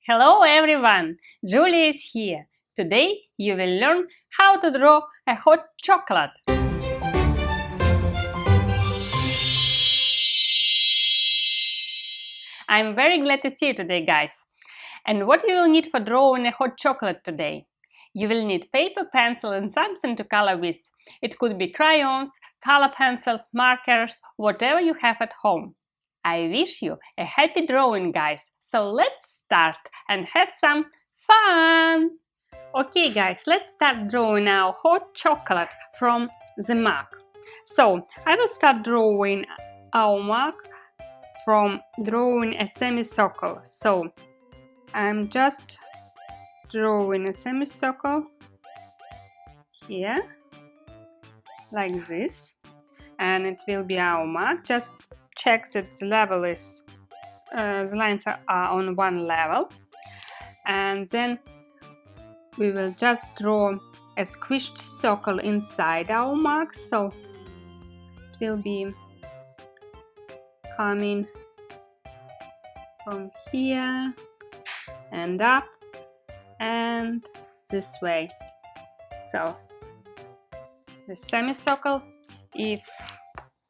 Hello everyone! Julia is here. Today you will learn how to draw a hot chocolate. I'm very glad to see you today, guys. And what you will need for drawing a hot chocolate today? You will need paper, pencil and something to color with. It could be crayons, color pencils, markers, whatever you have at home. I wish you a happy drawing, guys. So let's start and have some fun! Okay, guys, let's start drawing our hot chocolate from the mug. So I will start drawing our mug from drawing a semicircle. So I'm just drawing a semicircle here, like this, and it will be our mug. Just check that the level is, the lines are on one level, and then we will just draw a squished circle inside our mug. So it will be coming from here and up and this way. So the semicircle, if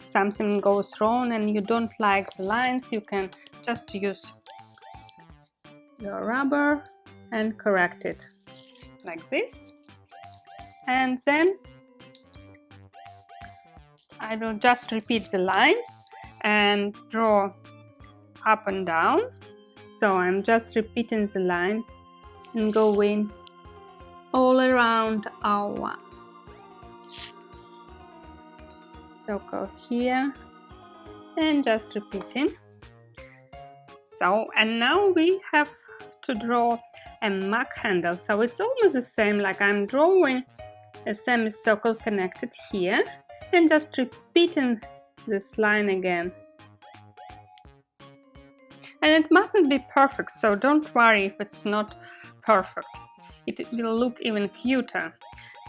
something goes wrong and you don't like the lines, you can just use your rubber and correct it like this. And then I will just repeat the lines and draw up and down. So I'm just repeating the lines and going all around our circle here and just repeating. So, and now we have to draw a mug handle. So it's almost the same, like I'm drawing a semicircle connected here and just repeating this line again. And it mustn't be perfect, so don't worry if it's not perfect. It will look even cuter.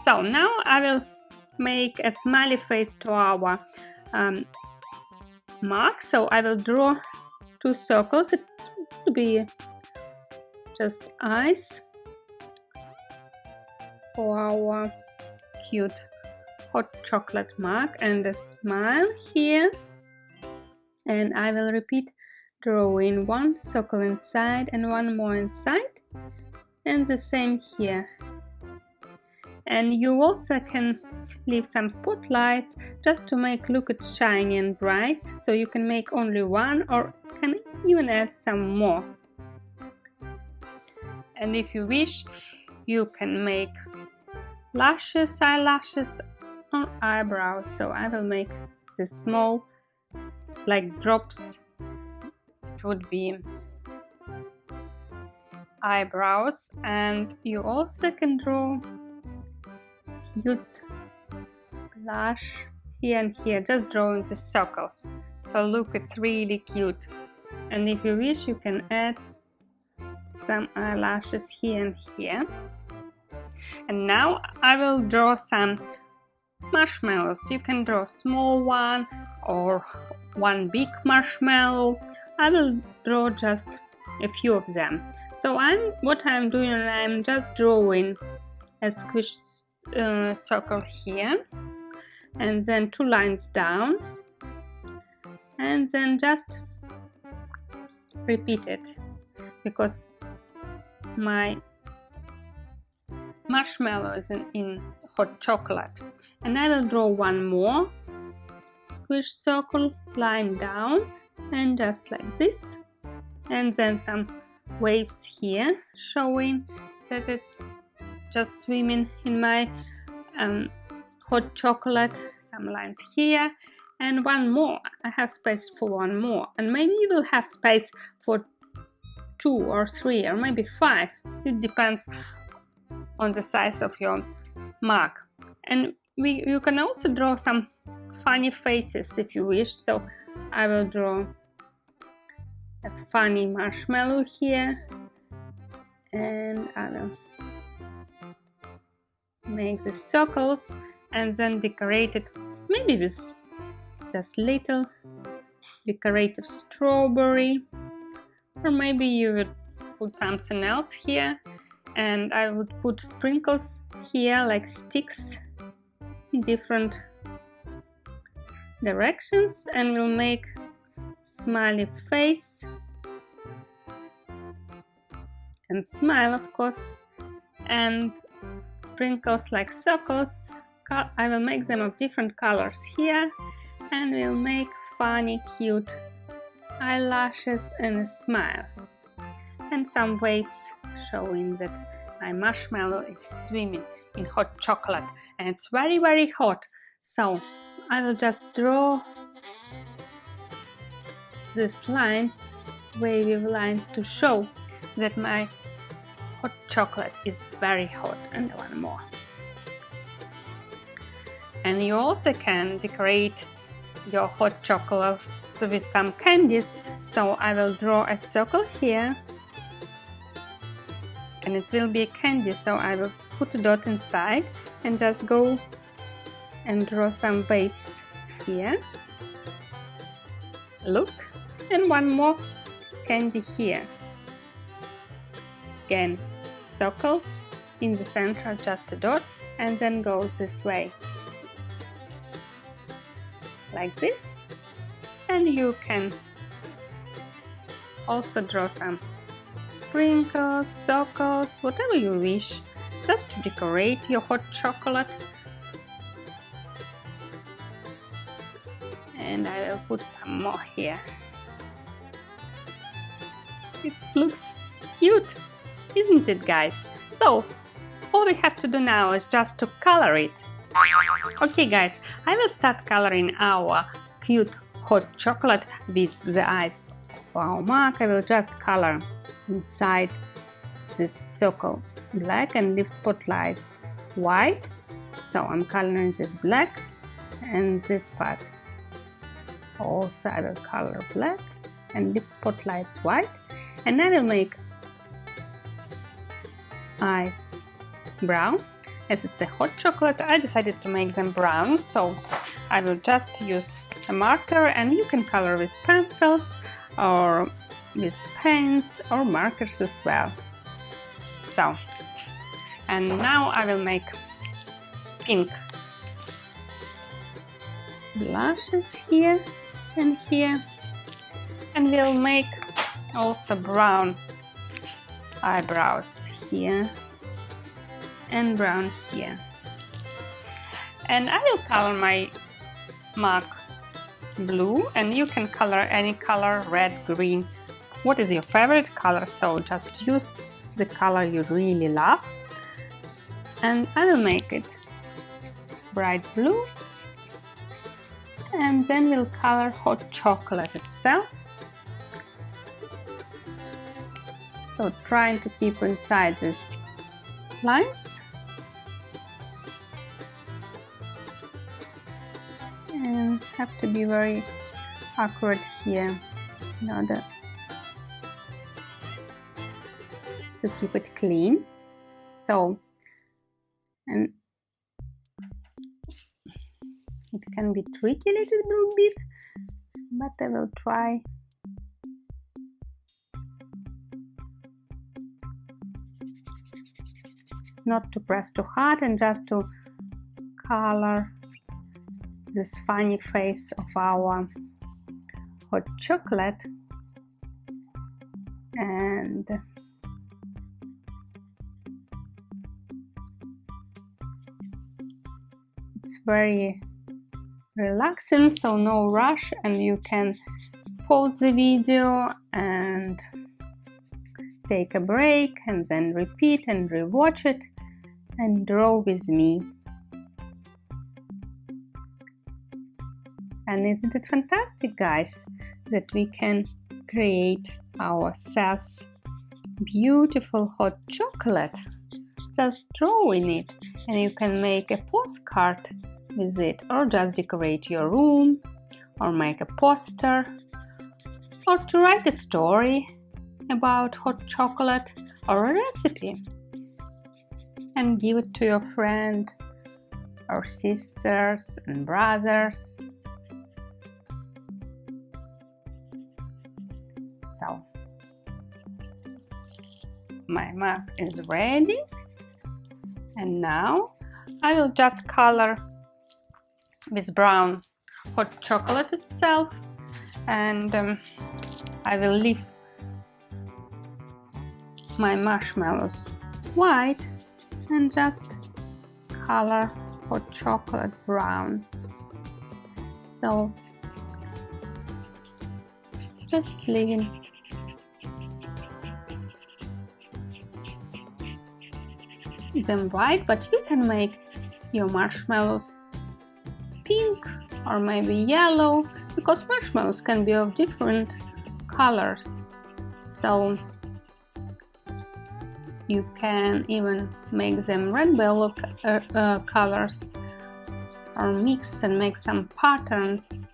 So now I will make a smiley face to our mug. So I will draw two circles. It will be just eyes for our cute hot chocolate mug and a smile here. And I will repeat drawing one circle inside and one more inside, and the same here. And you also can leave some spotlights just to make look it shiny and bright, so you can make only one or can even add some more. And if you wish, you can make lashes, eyelashes or eyebrows. So I will make the small, like drops. It would be eyebrows, and you also can draw cute blush here and here, just drawing the circles. So look, it's really cute. And if you wish, you can add some eyelashes here and here. And now I will draw some marshmallows. You can draw a small one or one big marshmallow. I will draw just a few of them. So what I'm doing, I'm just drawing a squished circle here, and then two lines down, and then just repeat it, because my marshmallow is in hot chocolate. And I will draw one more squished circle, line down, and just like this, and then some waves here showing that it's just swimming in my hot chocolate. Some lines here and one more. I have space for one more, and maybe you will have space for 2 or 3 or maybe 5. It depends on the size of your mug. And you can also draw some funny faces if you wish. So I will draw a funny marshmallow here, and I will make the circles and then decorate it maybe with just little decorative strawberry, or maybe you would put something else here, and I would put sprinkles here like sticks in different directions, and we'll make smiley face and smile, of course, and sprinkles like circles. I will make them of different colors here, and we'll make funny cute eyelashes and a smile, and some waves showing that my marshmallow is swimming in hot chocolate, and it's very, very hot. So I will just draw these lines, wavy lines, to show that my hot chocolate is very hot. And one more. And you also can decorate your hot chocolates with some candies. So I will draw a circle here, and it will be a candy. So I will put a dot inside and just go and draw some waves here. Look, and one more candy here. Again, circle in the center, just a dot, and then go this way, like this. And you can also draw some sprinkles, circles, whatever you wish, just to decorate your hot chocolate. And I will put some more here. It looks cute, isn't it, guys? So all we have to do now is just to color it. Okay, guys, I will start coloring our cute hot chocolate with the eyes of our mug. I will just color inside this circle black and leave spotlights white. So I'm coloring this black, and this part also I will color black and leave spotlights white. And I will make eyes brown. As it's a hot chocolate, I decided to make them brown, so I will just use a marker, and you can color with pencils or with pens or markers as well. So, and now I will make pink blushes here and here, and we'll make also brown eyebrows here and brown here. And I will color my mug blue, and you can color any color, red, green. What is your favorite color? So just use the color you really love. And I will make it bright blue, and then we'll color hot chocolate itself. So trying to keep inside these lines, and have to be very accurate here in order to keep it clean. So, and it can be tricky a little bit, but I will try. Not to press too hard, and just to color this funny face of our hot chocolate. And it's very relaxing, so no rush, and you can pause the video and take a break, and then repeat and rewatch it and draw with me. And isn't it fantastic, guys, that we can create ourselves beautiful hot chocolate just drawing it, and you can make a postcard with it, or just decorate your room, or make a poster, or to write a story about hot chocolate or a recipe and give it to your friend or sisters and brothers. So my mark is ready. And now I will just color with brown hot chocolate itself, and I will leave my marshmallows white and just color hot chocolate brown. So just leaving them white, but you can make your marshmallows pink or maybe yellow, because marshmallows can be of different colors. So you can even make them rainbow colors, or mix and make some patterns.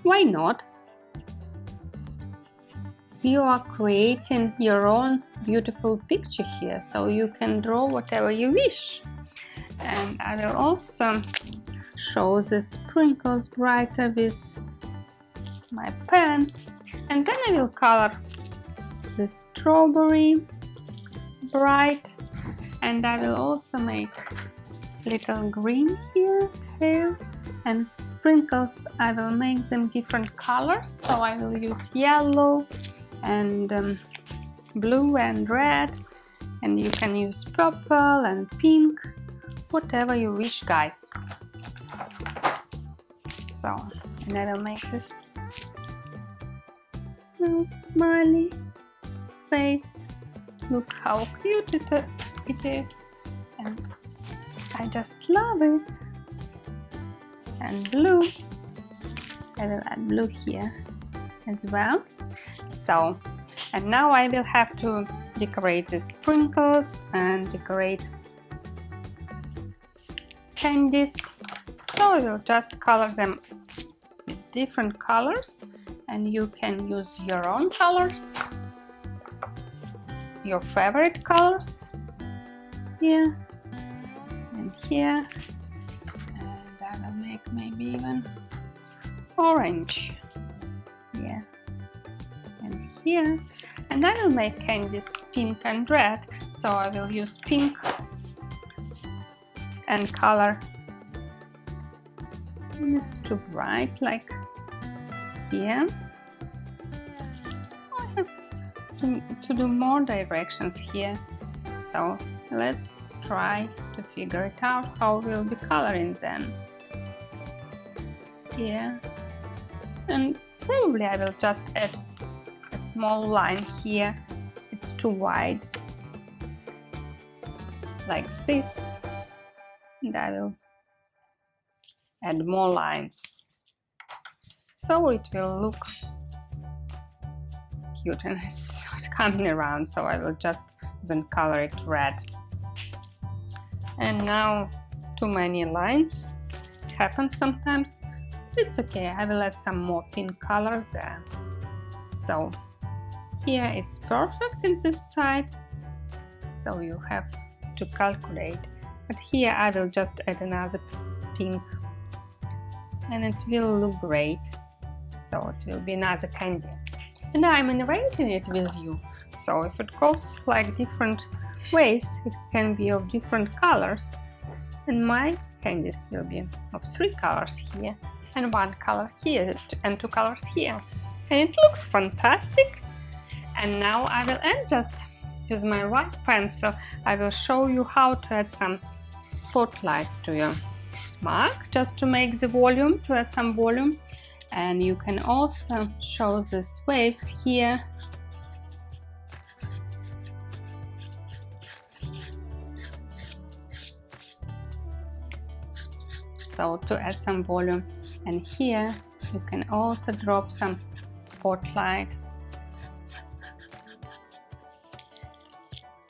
Why not? You are creating your own beautiful picture here, so you can draw whatever you wish. And I will also show the sprinkles brighter with my pen, and then I will color the strawberry bright, and I will also make little green here too. And sprinkles, I will make them different colors, so I will use yellow and blue and red, and you can use purple and pink, whatever you wish, guys. So, and I will make this little smiley face. Look how cute it is, and I just love it. And blue, I will add blue here as well. So, and now I will have to decorate the sprinkles and decorate candies. So I will just color them with different colors, and you can use your own colors, your favorite colors here and here. I will make maybe even orange, yeah, and here. And I will make candies pink and red, so I will use pink and color. It's too bright, like here. I have to do more directions here, so let's try to figure it out how we'll be coloring them. Here, and probably I will just add a small line here. It's too wide, like this, and I will add more lines, so it will look cute and it's not coming around. So I will just then color it red. And now too many lines, it happens sometimes. It's okay, I will add some more pink colors there. So here it's perfect in this side, so you have to calculate. But here I will just add another pink, and it will look great. So it will be another candy. And I'm arranging it with you. So if it goes like different ways, it can be of different colors. And my candies will be of 3 colors here, and 1 color here, and 2 colors here, and it looks fantastic. And now I will add, just with my white pencil, I will show you how to add some spotlights to your mark, just to make the volume, to add some volume. And you can also show these waves here. So to add some volume, and here you can also drop some spotlight,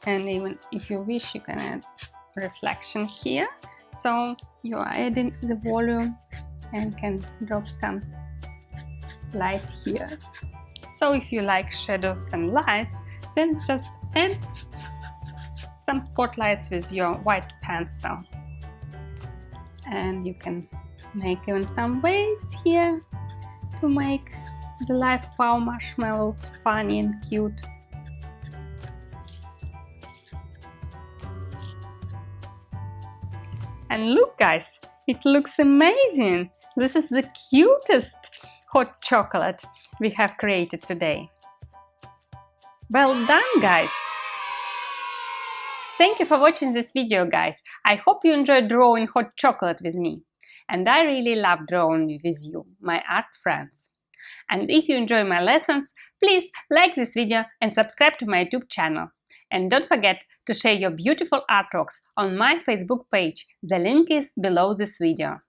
and even if you wish, you can add reflection here. So you are adding the volume and can drop some light here. So if you like shadows and lights, then just add some spotlights with your white pencil. And you can make even some waves here to make The live wow marshmallows, funny and cute. And look guys, it looks amazing! This is the cutest hot chocolate we have created today. Well done guys! Thank you for watching this video guys. I hope you enjoyed drawing hot chocolate with me. And I really love drawing with you, my art friends. And if you enjoy my lessons, please like this video and subscribe to my YouTube channel. And don't forget to share your beautiful artworks on my Facebook page. The link is below this video.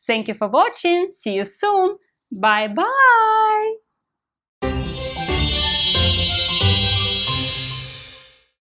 Thank you for watching. See you soon. Bye bye.